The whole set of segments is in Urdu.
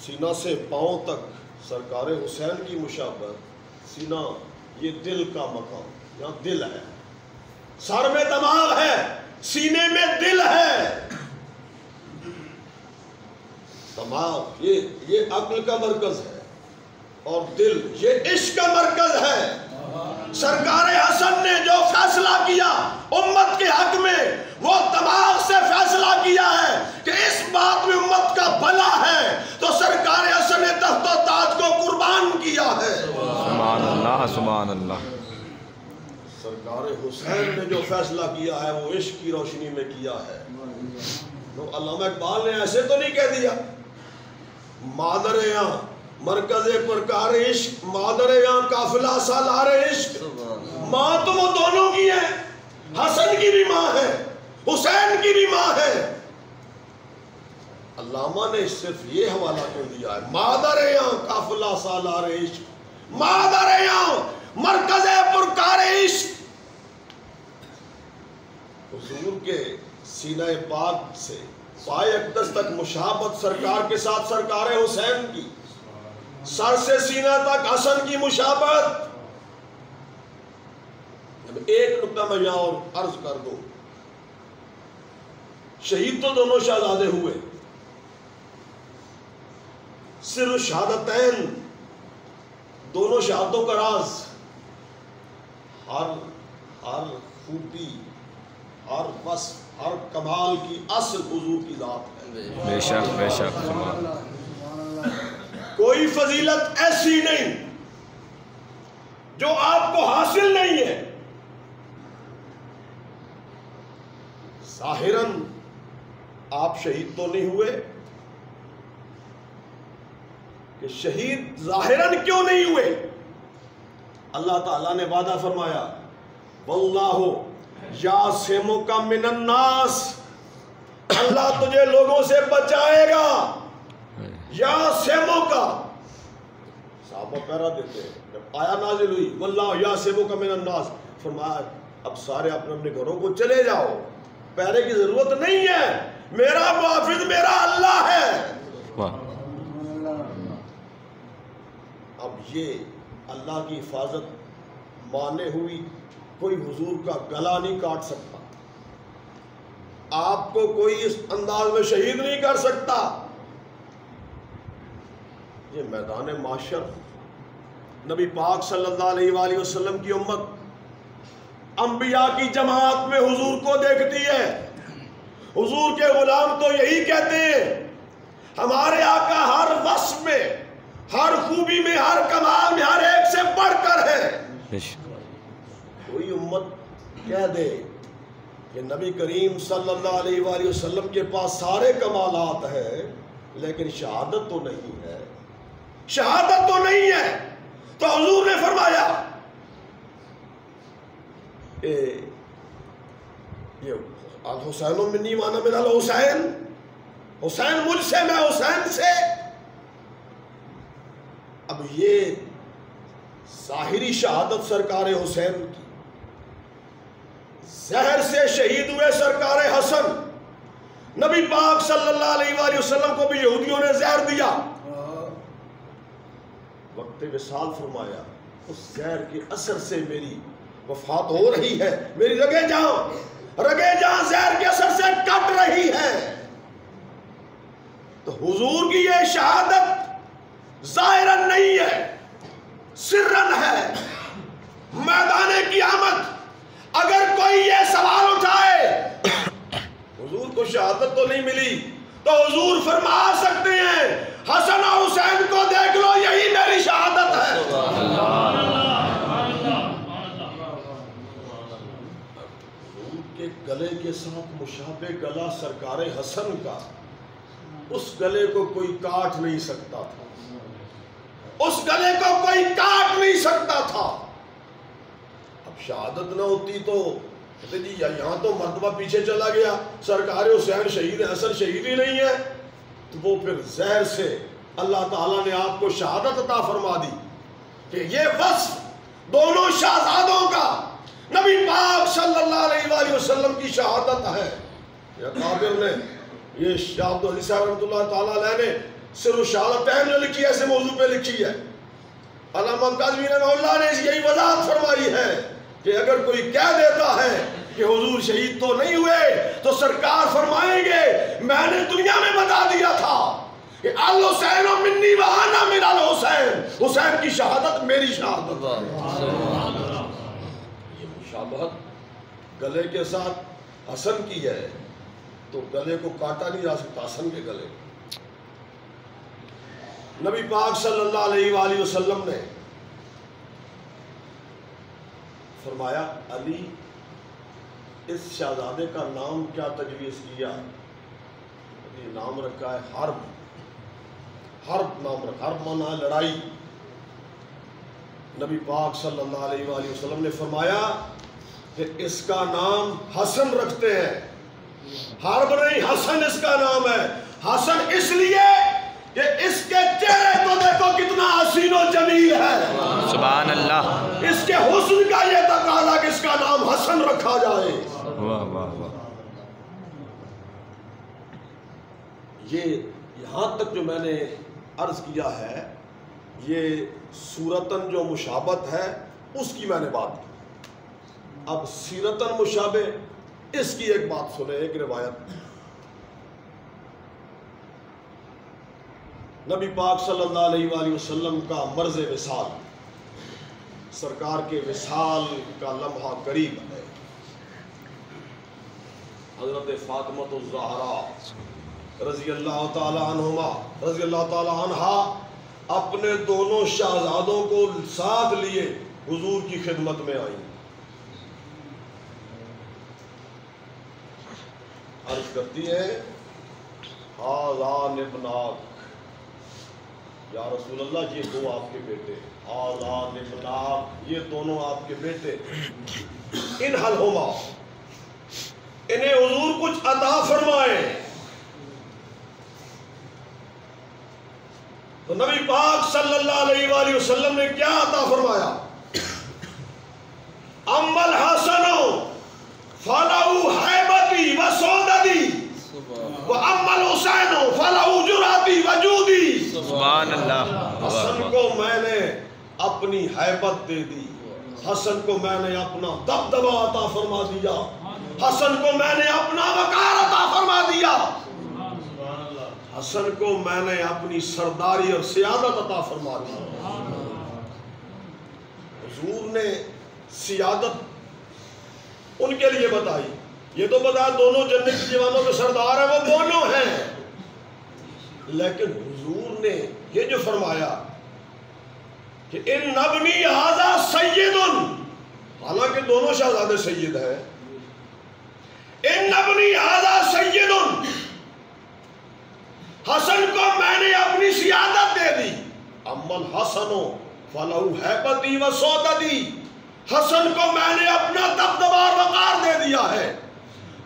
سینہ سے پاؤں تک سرکار حسین کی مشابہت. سینہ یہ دل کا مقام، یہاں دل ہے. سر میں دماغ ہے، سینے میں دل ہے. دماغ یہ عقل کا مرکز ہے، اور دل یہ عشق کا مرکز ہے. سرکار حسن نے جو فیصلہ کیا امت کے حق میں، وہ دماغ سے فیصلہ کیا ہے کہ اس بات میں امت کا بھلا ہے، تو سرکار حسن نے تخت و تاج کو قربان کیا ہے. سبحان اللہ سبحان اللہ. سرکار حسین نے جو فیصلہ کیا ہے وہ عشق کی روشنی میں کیا ہے. علامہ اقبال نے ایسے تو نہیں کہہ دیا مادر یہاں مرکز پرکار عشق، مادر یہاں قافلہ سالار عشق. ماں تو وہ دونوں کی ہے، حسن کی بھی ماں ہے، حسین کی بھی ماں ہے. علامہ نے صرف یہ حوالہ کر دیا ہے مادر یہاں قافلہ سالار عشق، مادر یہاں مرکز پرکار عشق. حضور کے سینہ پاک سے پائے اقدس تک مشابہت سرکار کے ساتھ سرکار حسین کی، سر سے سینہ تک حسن کی مشابہت. ایک نکتہ میں یہاں اور عرض کر دوں، شہید تو دونوں شہزادے ہوئے، سر شہادتین دونوں شہادتوں کا راز ہر خوبی، ہر وصف، ہر کمال کی اصل حضور کی ذات ہے. بے شک بے شک. کوئی فضیلت ایسی نہیں جو آپ کو حاصل نہیں ہے. ظاہراً آپ شہید تو نہیں ہوئے، کہ شہید ظاہراً کیوں نہیں ہوئے؟ اللہ تعالیٰ نے وعدہ فرمایا واللہ یعصمک من الناس، اللہ تجھے لوگوں سے بچائے گا. یعصمک، صحابہ پیرا دیتے ہیں جب آیا نازل ہوئی واللہ یعصمک من الناس، فرمایا اب سارے اپنے اپنے گھروں کو چلے جاؤ، پیرے کی ضرورت نہیں ہے، میرا محافظ میرا اللہ ہے. اب یہ اللہ کی حفاظت مانے ہوئی کوئی حضور کا گلا نہیں کاٹ سکتا، آپ کو کوئی اس انداز میں شہید نہیں کر سکتا. یہ میدان معاشر نبی پاک صلی اللہ علیہ وآلہ وسلم کی امت انبیاء کی جماعت میں حضور کو دیکھتی ہے. حضور کے غلام تو یہی کہتے ہیں ہمارے آقا ہر وصف میں، ہر خوبی میں، ہر کمال میں، ہر ایک سے بڑھ کر ہے. کوئی امت کہہ دے کہ نبی کریم صلی اللہ علیہ وآلہ وسلم کے پاس سارے کمالات ہیں لیکن شہادت تو نہیں ہے، شہادت تو نہیں ہے، تو حضور نے فرمایا یہ الحسین منی وانا من الحسین، حسین مجھ سے میں حسین سے. اب یہ ظاہری شہادت سرکار حسین کی، زہر سے شہید ہوئے سرکار حسن. نبی پاک صلی اللہ علیہ وآلہ وسلم کو بھی یہودیوں نے زہر دیا، وقت وصال فرمایا اس زہر کے اثر سے میری وفات ہو رہی ہے، میری رگیں جہاں زہر کے اثر سے کٹ رہی ہے. تو حضور کی یہ شہادت ظاہراً نہیں ہے، سرن ہے. میدان قیامت اگر کوئی یہ سوال اٹھائے حضور کو شہادت تو نہیں ملی، تو حضور فرما سکتے ہیں حسن اور حسین کو دیکھ لو، یہی میری شہادت ہے. حضور کے گلے کے ساتھ مشابہ گلا سرکار حسن کا، اس گلے کو کوئی کاٹ نہیں سکتا تھا، اس گلے کو کوئی کاٹ نہیں سکتا تھا. اب شہادت نہ ہوتی تو کہتے جی یہاں تو مرتبہ پیچھے چلا گیا، سرکار حسین شہید ہے، حسن شہید ہی نہیں ہے. تو وہ پھر زہر سے اللہ تعالیٰ نے آپ کو شہادت عطا فرما دی کہ یہ وصف دونوں شہزادوں کا نبی پاک صلی اللہ علیہ وآلہ وسلم کی شہادت ہے. یہ قابل نے، یہ شاہ عبدالعزیز صاحب رحمۃ اللہ تعالیٰ علیہ نے سر الشہادتین جو لکھی ہے اسے موضوع پہ لکھی ہے. علامہ کاظمی رحمہ اللہ نے یہی وضاحت فرمائی ہے کہ اگر کوئی کہہ دیتا ہے کہ حضور شہید تو نہیں ہوئے تو سرکار فرمائیں گے میں نے دنیا میں بتا دیا تھا کہ الحسین منی و انا من الحسین، حسین کی شہادت میری شہادت. یہ مشابہت گلے کے ساتھ حسن کی ہے تو گلے کو کاٹا نہیں جا سکتا حسن کے گلے. نبی پاک صلی اللہ علیہ وآلہ وسلم نے فرمایا علی اس شہزادے کا نام کیا تجویز کیا؟ یہ نام رکھا ہے حرب. حرب نام رکھا، حرب مانا ہے لڑائی. نبی پاک صلی اللہ علیہ وآلہ وسلم نے فرمایا کہ اس کا نام حسن رکھتے ہیں. حرب نہیں، حسن اس کا نام ہے. حسن اس لیے کہ اس کے چہرے کو دیکھو کتنا حسین و جمیل ہے. سبحان اللہ. اس کے حسن کا یہ تقاضا کہ اس کا نام حسن رکھا جائے. واہ واہ واہ. یہ یہاں تک جو میں نے عرض کیا ہے یہ صورتاً جو مشابہت ہے اس کی میں نے بات کی. اب سیرتاً مشابہ اس کی ایک بات سنیں. ایک روایت نبی پاک صلی اللہ علیہ وآلہ وسلم کا مرض وصال، سرکار کے وصال کا لمحہ قریب ہے. حضرت فاطمہ الزہرا رضی اللہ تعالی عنہما رضی اللہ تعالی عنہا اپنے دونوں شہزادوں کو ساتھ لیے حضور کی خدمت میں آئیں. عرض کرتی ہے آذان ابناک، یا رسول اللہ یہ دو آپ کے بیٹے، آذان ابناک یہ دونوں آپ کے بیٹے، انحل ہما انہیں حضور کچھ عطا فرمائے. تو نبی پاک صلی اللہ علیہ وآلہ وسلم نے کیا عطا فرمایا؟ اما الحسن فلہو حیبتی و سوددی و اما الحسین فلہو جراتی و جودی. سبحان اللہ. حسن کو میں نے اپنی حیبت دے دی، حسن کو میں نے اپنا دبدبہ عطا فرما دیا، حسن کو میں نے اپنا وقار عطا فرما دیا، حسن کو میں نے اپنی سرداری اور سیادت عطا فرما دی. حضور نے سیادت ان کے لیے بتائی. یہ تو بتا دونوں جنت کے جوانوں کے سردار ہیں، وہ دونوں ہیں، لیکن حضور نے یہ جو فرمایا کہ ان ابنی ھذا سید، حالانکہ دونوں شہزادے سید ہیں، ان ابنی ھذا سید، حسن کو میں نے اپنی سیادت دے دی. اما الحسن فلہو حیبتی و سوددی، حسن کو میں نے اپنا دبدبہ اور وقار دے دیا ہے،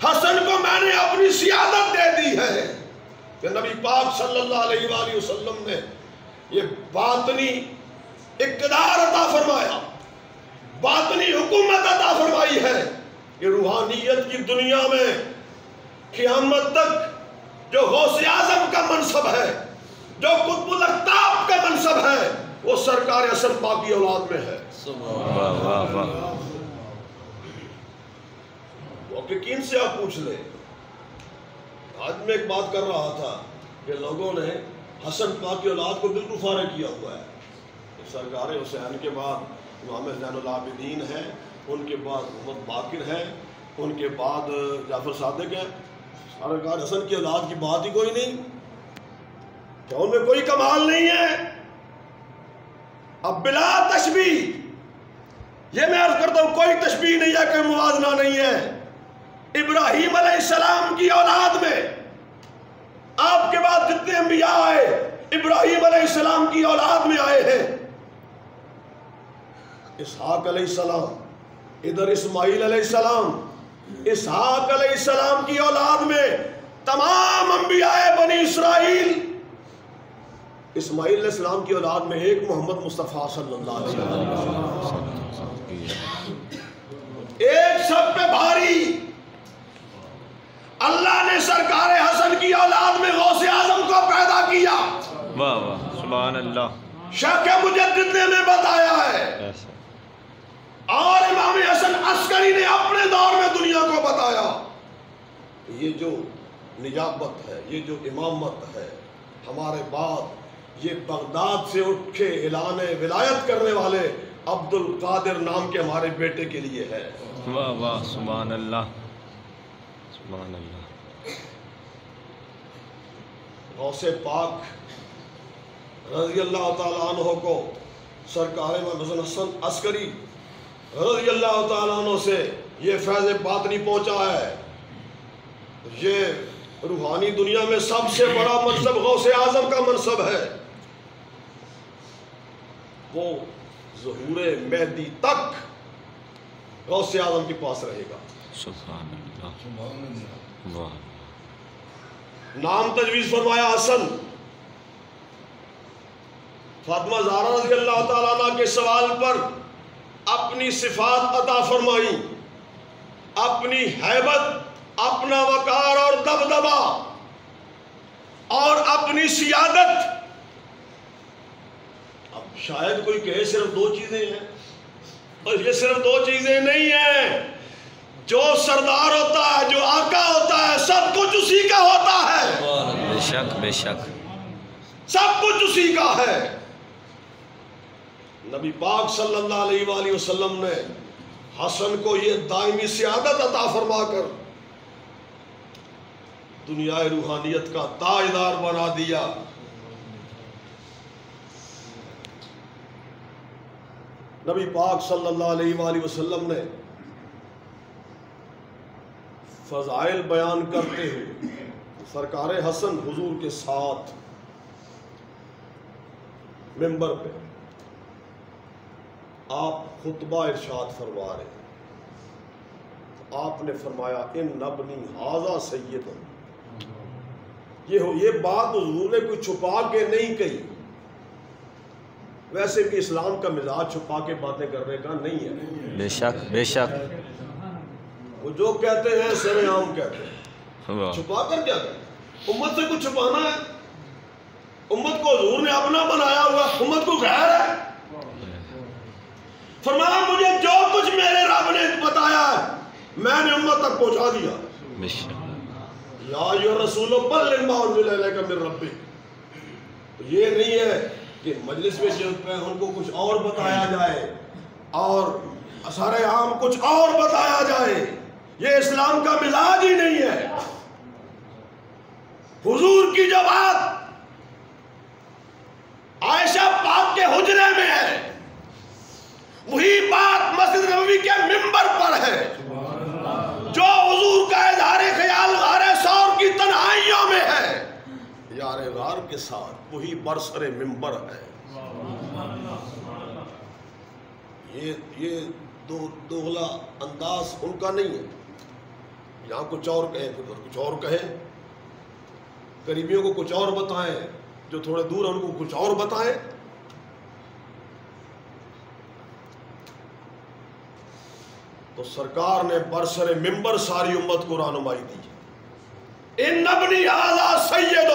حسن کو میں نے اپنی سیادت دے دی ہے. کہ نبی پاک صلی اللہ علیہ وآلہ وسلم نے یہ باطنی اقتدار عطا فرمایا، باطنی حکومت عطا فرمائی ہے کہ روحانیت کی دنیا میں قیامت تک جو غوث اعظم کا منصب ہے، جو قطب الاقطاب کا منصب ہے، وہ سرکار حسن پاک کی اولاد میں ہے. واہ واہ واہ. محققین سے آپ پوچھ لیں. آج میں ایک بات کر رہا تھا کہ لوگوں نے حسن پاک کی اولاد کو بالکل فارغ کیا ہوا ہے. سرکار حسین کے بعد امام زین العابدین ہیں، ان کے بعد محمد باقر ہیں، ان کے بعد جعفر صادق ہیں. سرکار حسن کی اولاد کی بات ہی کوئی نہیں، کیا ان میں کوئی کمال نہیں ہے؟ اب بلا تشبیہ، یہ میں عرض کرتا ہوں کوئی تشبیہ نہیں ہے، کوئی موازنہ نہیں ہے. ابراہیم علیہ السلام کی اولاد میں آپ کے بعد جتنے انبیاء آئے ابراہیم علیہ السلام کی اولاد میں آئے ہیں. اسحاق علیہ السلام، ادھر اسماعیل علیہ السلام. اسحاق علیہ السلام کی اولاد میں تمام انبیاء بنی اسرائیل. اسماعیل علیہ السلام کی اولاد میں ایک محمد مصطفیٰ صلی اللہ علیہ وسلم، ایک سب پہ بھاری. اللہ نے سرکار حسن کی اولاد میں غوث اعظم کو پیدا کیا. سبحان اللہ. شیخ مجدد نے ہمیں بتایا ہے ایسا. اور امام حسن عسکری نے اپنے دور میں دنیا کو بتایا. یہ جو نجابت ہے، یہ جو امامت ہے، ہمارے بعد یہ بغداد سے اٹھ کے اعلان ولایت کرنے والے عبد القادر نام کے ہمارے بیٹے کے لیے ہے. واہ واہ سبحان اللہ سبحان اللہ. غوث پاک رضی اللہ تعالیٰ عنہ کو سرکار امام حسن عسکری رضی اللہ تعالیٰ عنہ سے یہ فیض باطنی پہنچا ہے. یہ روحانی دنیا میں سب سے بڑا منصب غوث اعظم کا منصب ہے. وہ ظہور مہدی تک غوث اعظم کے پاس رہے گا. سبحان اللہ. واہ. نام تجویز فرمایا حسن. فاطمہ زہرا رضی اللہ تعالیٰ عنہ کے سوال پر اپنی صفات عطا فرمائی، اپنی ہیبت، اپنا وقار اور دبدبا اور اپنی سیادت. اب شاید کوئی کہے صرف دو چیزیں ہیں، اور یہ صرف دو چیزیں نہیں ہیں. جو سردار ہوتا ہے، جو آقا ہوتا ہے، سب کچھ اسی کا ہوتا ہے. بے شک بے شک. سب کچھ اسی کا ہے. نبی پاک صلی اللہ علیہ وآلہ وسلم نے حسن کو یہ دائمی سعادت عطا فرما کر دنیا روحانیت کا تاجدار بنا دیا. نبی پاک صلی اللہ علیہ وآلہ وسلم نے فضائل بیان کرتے ہوئے سرکار حسن حضور کے ساتھ منبر پہ آپ خطبہ ارشاد فرما رہے ہیں. آپ نے فرمایا ان ابنی ھذا سید. یہ بات حضور نے کوئی چھپا کے نہیں کہی. ویسے بھی اسلام کا مزاج چھپا کے باتیں کرنے کا نہیں ہے. بے شک بے شک. وہ جو کہتے ہیں سر عام کہتے ہیں. واہ. چھپا کر کیا کریں؟ امت سے کچھ چھپانا ہے؟ امت کو حضور نے اپنا بنایا ہوا، امت کو غیر ہے. فرمایا مجھے جو کچھ میرے رب نے بتایا ہے میں نے امت تک پہنچا دیا. بے شک. یا ایھا الرسول بلغ ما انزل الیک من ربک. یہ نہیں ہے کہ مجلس میں جب پہ ان کو کچھ اور بتایا جائے اور اثر عام کچھ اور بتایا جائے. یہ اسلام کا مزاج ہی نہیں ہے. حضور کی جو بات عائشہ پاک کے حجرے میں ہے، وہی بات مسجد نبوی کے منبر پر ہے. جو حضور کا اظہار خیال غار ثور کی تنہائیوں میں ہے، یار غار کے ساتھ وہی برسر منبر ہے. یہ دوغلا انداز ان کا نہیں ہے. یہاں کچھ اور کہیں پھر کچھ اور کہیں. قریبیوں کو کچھ اور بتائیں، جو تھوڑے دور ہیں ان کو کچھ اور بتائیں. تو سرکار نے برسر منبر ساری امت کو رہنمائی دی. ان ابنی ھذا سید.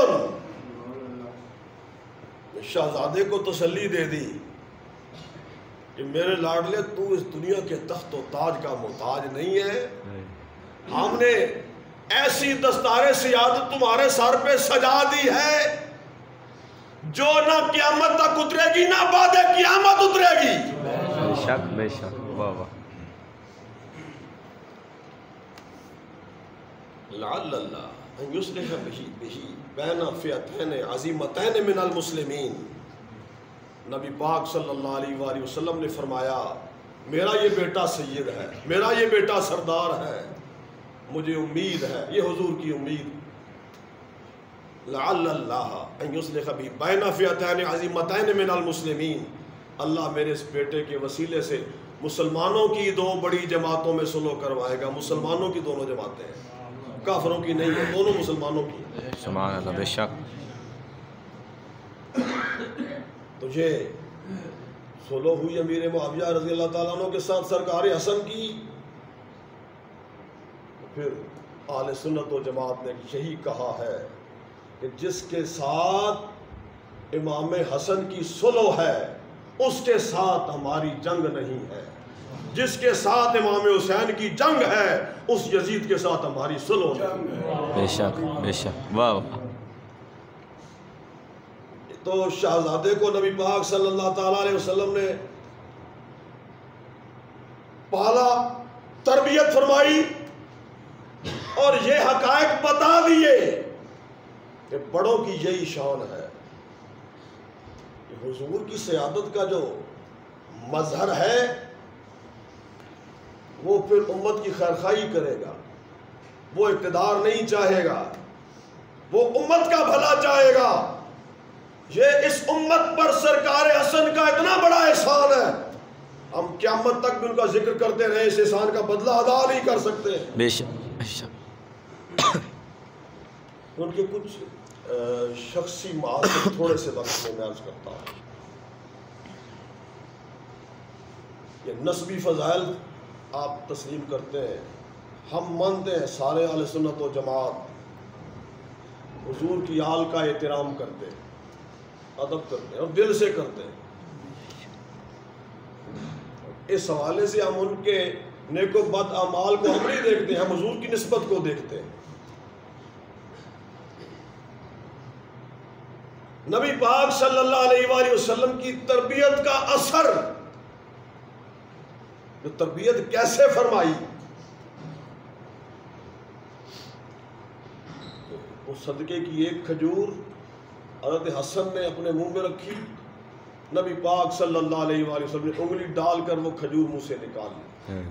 شہزادے کو تسلی دے دی کہ میرے لاڈلے تو اس دنیا کے تخت و تاج کا محتاج نہیں ہے. ہم نے ایسی دستار سیادت تمہارے سر پہ سجا دی ہے جو نہ قیامت تک اترے گی نہ بعد قیامت اترے گی. بے شک بے شک. واہ واہ. لعل اللہ ان یصلح بہ بین فئتین عظیمتین من المسلمین. نبی پاک صلی اللہ علیہ وآلہ وسلم نے فرمایا میرا یہ بیٹا سید ہے، میرا یہ بیٹا سردار ہے، مجھے امید ہے، یہ حضور کی امید. لعل اللہ ان یصلح بہ بین فئتین عظیمتین من المسلمین. اللہ میرے اس بیٹے کے وسیلے سے مسلمانوں کی دو بڑی جماعتوں میں صلح کروائے گا. مسلمانوں کی دونوں جماعتیں ہیں، کافروں کی نہیں ہے، دونوں مسلمانوں کی. سبحان اللہ. بے شک. تو یہ صلح ہوئی امیر معاویہ رضی اللہ تعالیٰ عنہ کے ساتھ سرکار حسن کی. پھر اہل سنت و جماعت نے یہی کہا ہے کہ جس کے ساتھ امام حسن کی صلح ہے، اس کے ساتھ ہماری جنگ نہیں ہے۔ جس کے ساتھ امام حسین کی جنگ ہے اس یزید کے ساتھ ہماری صلح نہیں ہے۔ بے شک بے شک، واہ واہ۔ تو شہزادے کو نبی پاک صلی اللہ تعالیٰ علیہ وسلم نے پالا، تربیت فرمائی اور یہ حقائق بتا دیے کہ بڑوں کی یہی شان ہے کہ حضور کی سیادت کا جو مظہر ہے وہ پھر امت کی خیرخواہی کرے گا، وہ اقتدار نہیں چاہے گا، وہ امت کا بھلا چاہے گا۔ یہ اس امت پر سرکار حسن کا اتنا بڑا احسان ہے، ہم قیامت تک بھی ان کا ذکر کرتے رہے، اس احسان کا بدلہ ادا نہیں کر سکتے۔ بے شک بے شک۔ ان کے کچھ شخصی معاصر تھوڑے سے وقت میں عرض کرتا ہوں۔ یہ نسبی فضائل آپ تسلیم کرتے ہیں، ہم مانتے ہیں سارے اہل سنت و جماعت حضور کی آل کا احترام کرتے ہیں، ادب کرتے ہیں اور دل سے کرتے ہیں۔ اس حوالے سے ہم ان کے نیک و بد اعمال کو ہم نہیں دیکھتے ہیں، ہم حضور کی نسبت کو دیکھتے ہیں۔ نبی پاک صلی اللہ علیہ وآلہ وسلم کی تربیت کا اثر، جو تربیت کیسے فرمائی، اس صدقے کی ایک کھجور حضرت حسن نے اپنے منہ میں رکھی، نبی پاک صلی اللہ علیہ وآلہ وسلم نے انگلی ڈال کر وہ کھجور منہ سے نکال لی۔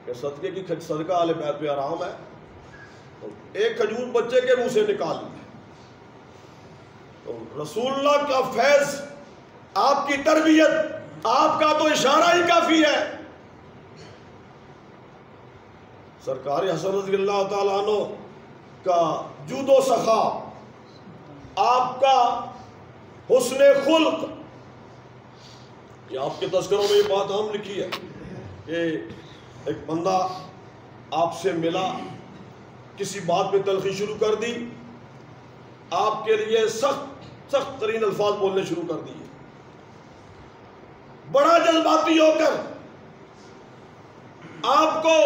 کہ صدقے کی صدقہ اہل بیت پہ آرام ہے، ایک کھجور بچے کے منہ سے نکال لی۔ رسول اللہ کا فیض، آپ کی تربیت، آپ کا تو اشارہ ہی کافی ہے۔ سرکار حسن رضی اللہ تعالیٰ عنہ کا جود و سخا، آپ کا حسن خلق، یہ آپ کے تذکروں میں یہ بات عام لکھی ہے کہ ایک بندہ آپ سے ملا، کسی بات پہ تلخی شروع کر دی، آپ کے لیے سخت سخت ترین الفاظ بولنے شروع کر دیے، بڑا جذباتی ہو کر آپ کو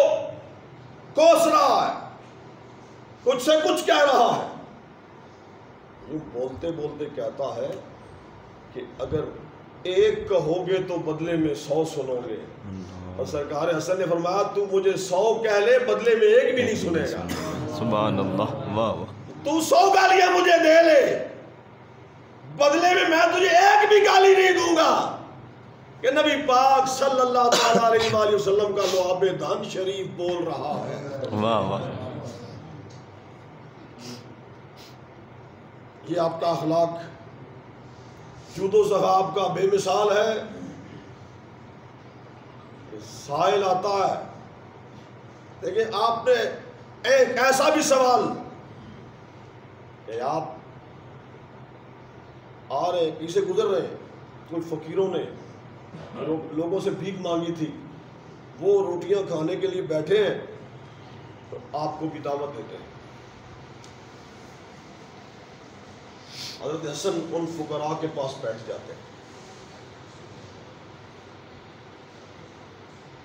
کوس رہا ہے، کچھ سے کچھ کہہ رہا ہے، یوں بولتے بولتے کہتا ہے کہ اگر ایک کہو گے تو بدلے میں 100 سنو گے، اور سرکار حسن نے فرمایا تو مجھے 100 کہہ لے، بدلے میں ایک بھی نہیں سنے گا۔ سبحان اللہ، واہ واہ۔ تو 100 گالیاں مجھے دے لے، بدلے میں تجھے ایک بھی گالی نہیں دوں گا۔ کہ نبی پاک صلی اللہ تعالیٰ علیہ وآلہ وسلم کا لعاب دہن شریف بول رہا ہے۔ واہ واہ۔ یہ آپ کا اخلاق، جود و سخا آپ کا بے مثال ہے۔ سائل آتا ہے، دیکھیں آپ نے ایک ایسا بھی سوال کہ آپ آ رہے ہیں، پیچھے گزر رہے ہیں، کوئی فقیروں نے لوگوں سے بھیک مانگی تھی، وہ روٹیاں کھانے کے لیے بیٹھے ہیں تو آپ کو بھی دعوت دیتے ہیں۔ حضرت حسن ان فقراء کے پاس بیٹھ جاتے ہیں،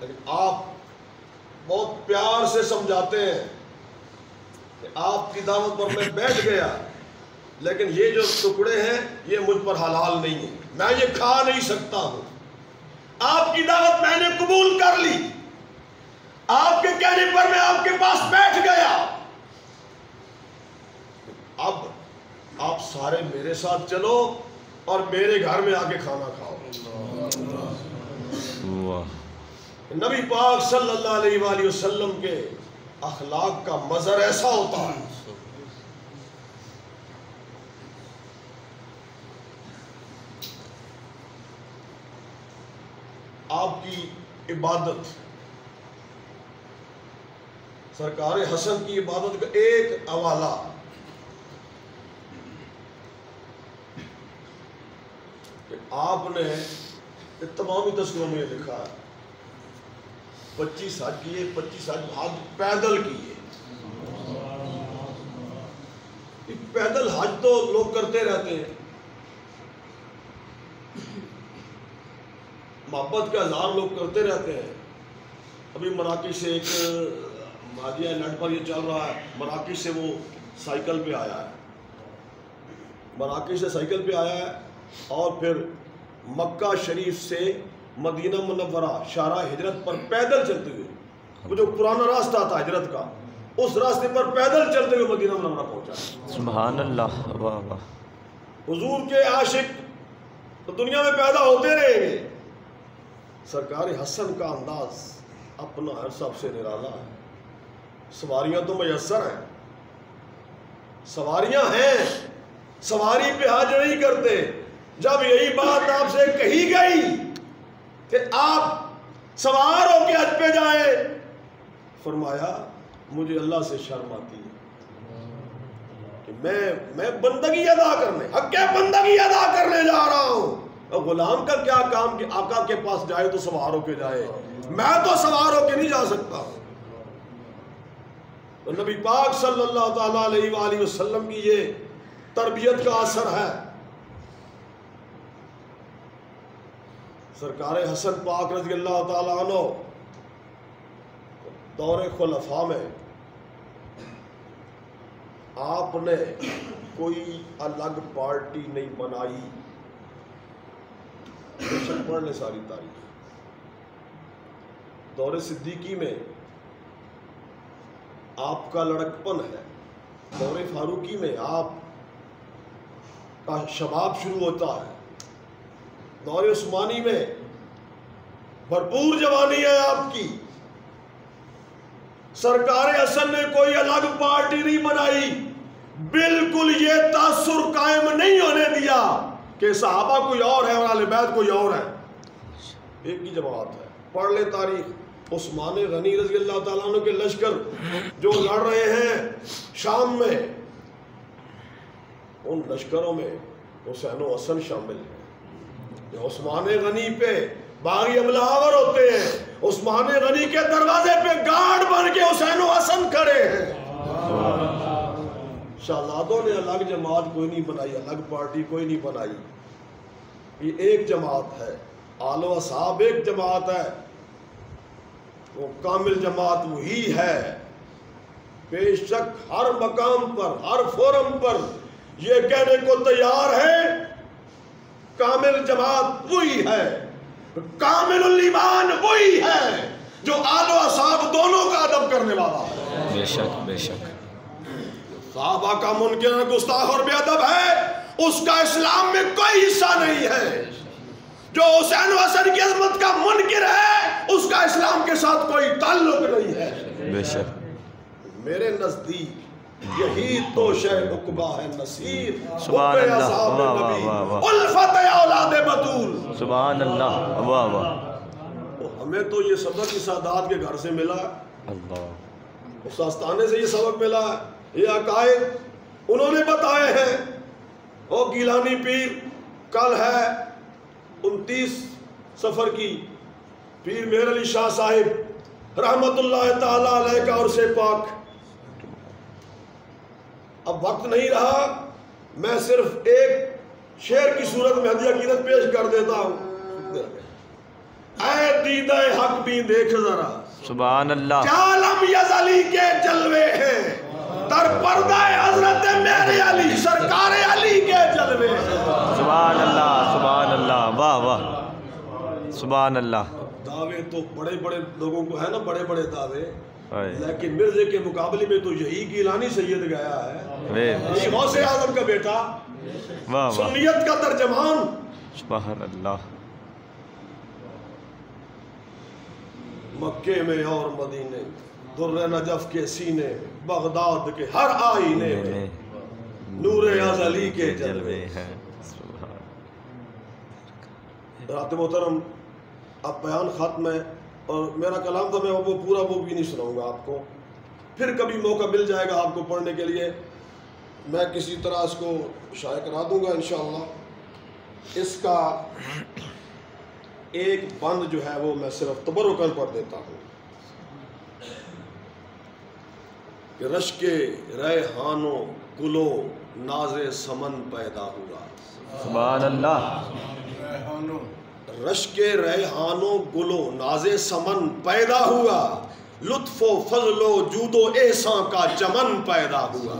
لیکن آپ بہت پیار سے سمجھاتے ہیں کہ آپ کی دعوت پر میں بیٹھ گیا، لیکن یہ جو ٹکڑے ہیں یہ مجھ پر حلال نہیں ہے، میں یہ کھا نہیں سکتا ہوں۔ آپ کی دعوت میں نے قبول کر لی، آپ کے کہنے پر میں آپ کے پاس بیٹھ گیا، اب آپ سارے میرے ساتھ چلو اور میرے گھر میں آ کے کھانا کھاؤ۔ نبی پاک صلی اللہ علیہ وآلہ وسلم کے اخلاق کا مظہر ایسا ہوتا ہے۔ آپ کی عبادت، سرکار حسن کی عبادت کا ایک حوالہ، کہ آپ نے تمامی تذکروں میں یہ لکھا ہے 25 حج کیے، 25 حج پیدل کیے، پیدل حج تو لوگ کرتے رہتے ہیں، محبت کا اظہار لوگ کرتے رہتے ہیں. ابھی مراکش سے ایک مادیہ نیٹ پر یہ چل رہا ہے، مراکش سے وہ سائیکل پہ آیا ہے، مراکش سے سائیکل پہ آیا ہے اور پھر مکہ شریف سے مدینہ منورہ شارع ہجرت پر پیدل چلتے ہوئے، وہ جو پرانا راستہ تھا ہجرت کا، اس راستے پر پیدل چلتے ہوئے مدینہ منورہ پہنچا. سبحان اللہ، واہ واہ. حضور کے عاشق تو دنیا میں پیدا ہوتے رہیں گے. سرکار حسن کا انداز اپنا ہر سب سے نرالا ہے. سواریاں تو میسر ہیں، سواریاں ہیں، سواری پہ حج نہیں کرتے. جب یہی بات آپ سے کہی گئی کہ آپ سوار ہو کے حج پہ جائیں، فرمایا مجھے اللہ سے شرم آتی ہے کہ میں بندگی ادا کرنے، حق بندگی ادا کرنے جا رہا ہوں. غلام کا کیا کام کہ آقا کے پاس جائے تو سوار ہو کے جائے، میں تو سوار ہو کے نہیں جا سکتا. تو نبی پاک صلی اللہ تعالیٰ علیہ وآلہ وسلم کی یہ تربیت کا اثر ہے. سرکار حسن پاک رضی اللہ تعالیٰ عنہ دور خلفاء میں آپ نے کوئی الگ پارٹی نہیں بنائی. پڑھ لیں ساری تاریخ. دور صدیقی میں آپ کا لڑکپن ہے، دور فاروقی میں آپ کا شباب شروع ہوتا ہے، دور عثمانی میں بھرپور جوانی ہے آپ کی. سرکار حسن نے کوئی الگ پارٹی نہیں بنائی، بالکل یہ تاثر قائم نہیں ہونے دیا کہ صحابہ کوئی اور ہے اور اہل بیت کوئی اور ہے، ایک ہی جماعت ہے. پڑھ لیں تاریخ. عثمان غنی رضی اللہ تعالیٰ عنہ کے لشکر جو لڑ رہے ہیں شام میں، ان لشکروں میں حسین و حسن شامل ہیں. عثمان غنی پہ باغی حملہ آور ہوتے ہیں، عثمان غنی کے دروازے پہ گارڈ بن کے حسین و حسن کھڑے ہیں. شہزادوں نے الگ جماعت کوئی نہیں بنائی، الگ پارٹی کوئی نہیں بنائی. یہ ایک جماعت ہے، آل و اصحاب ایک جماعت ہے. وہ کامل جماعت وہی ہے. بے شک ہر مقام پر، ہر فورم پر یہ کہنے کو تیار ہے کامل جماعت وہی ہے، کامل الایمان وہی ہے جو آل و اصحاب دونوں کا ادب کرنے والا ہے. بے شک بے شک. صحابہ کا منکر گستاخ اور بے ادب ہے، اس کا اسلام میں کوئی حصہ نہیں ہے. جو حسین و حسن کی عظمت کا منکر ہے، اس کا اسلام کے ساتھ کوئی تعلق نہیں ہے. بے شک. میرے نزدیک یہی تو شے عقبہ ہے نصیر. سبحان اللہ، واہ واہ واہ واہ. الفت اولاد بطول. سبحان اللہ، واہ واہ. ہمیں تو یہ سبق اس سادات کے گھر سے ملا، اللہ اس آستانے سے یہ سبق ملا. یہ عقائد انہوں نے بتائے ہیں. او گیلانی پیر کل ہے 29 صفر کی، پیر مہر علی شاہ صاحب رحمت اللہ تعالی علیہ کا عرص پاک. اب وقت نہیں رہا، میں صرف ایک شعر کی صورت میں ہدیہ عقیدت پیش کر دیتا ہوں. اے دیدہ حق بھی دیکھ ذرا، سبحان اللہ. عالم یزلی کے جلوے ہیں، در پردہ حضرت میرے علی سرکار علی کے جلوے ہیں. سبحان اللہ، سبحان اللہ، واہ واہ. سبحان اللہ. دعوے تو بڑے بڑے لوگوں کو ہے نا، بڑے بڑے دعوے، آئے. لیکن مرزے کے مقابلے میں تو یہی گیلانی سید گیا ہے، یہ غوث اعظم کا بیٹا، واہ واہ. سنیت کا ترجمان. سبحان اللہ. مکے میں اور مدینے، در نجف کے سینے، بغداد کے ہر آئینے میں نور ازلی کے جلوے ہیں. رات محترم اب بیان ختم ہے، اور میرا کلام تو میں وہ پورا وہ بھی نہیں سناؤں گا آپ کو، پھر کبھی موقع مل جائے گا آپ کو پڑھنے کے لیے، میں کسی طرح اس کو شائع کرا دوں گا انشاءاللہ. اس کا ایک بند جو ہے وہ میں صرف تبرکاً پڑھ دیتا ہوں. کہ رشک ریحانوں گلو ناز سمن پیدا ہوا. سبحان اللہ. رشک ریحانوں گلو ناز سمن پیدا ہوا. لطف و فضل و جود و احسان کا چمن پیدا ہوا.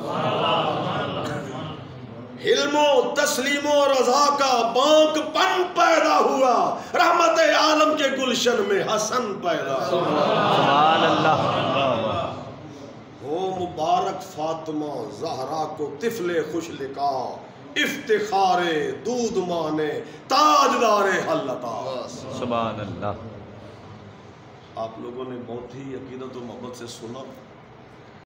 حلم و تسلیم و رضا کا بانک پن پیدا ہوا. رحمت عالم کے گلشن میں حسن پیدا ہوا. سبحان اللہ. ہو مبارک فاطمہ زہرا کو طفل خوش لکا. افتخار دودھ مانے تاجدار حلتا. سبحان اللہ. آپ لوگوں نے بہت ہی عقیدت و محبت سے سنا.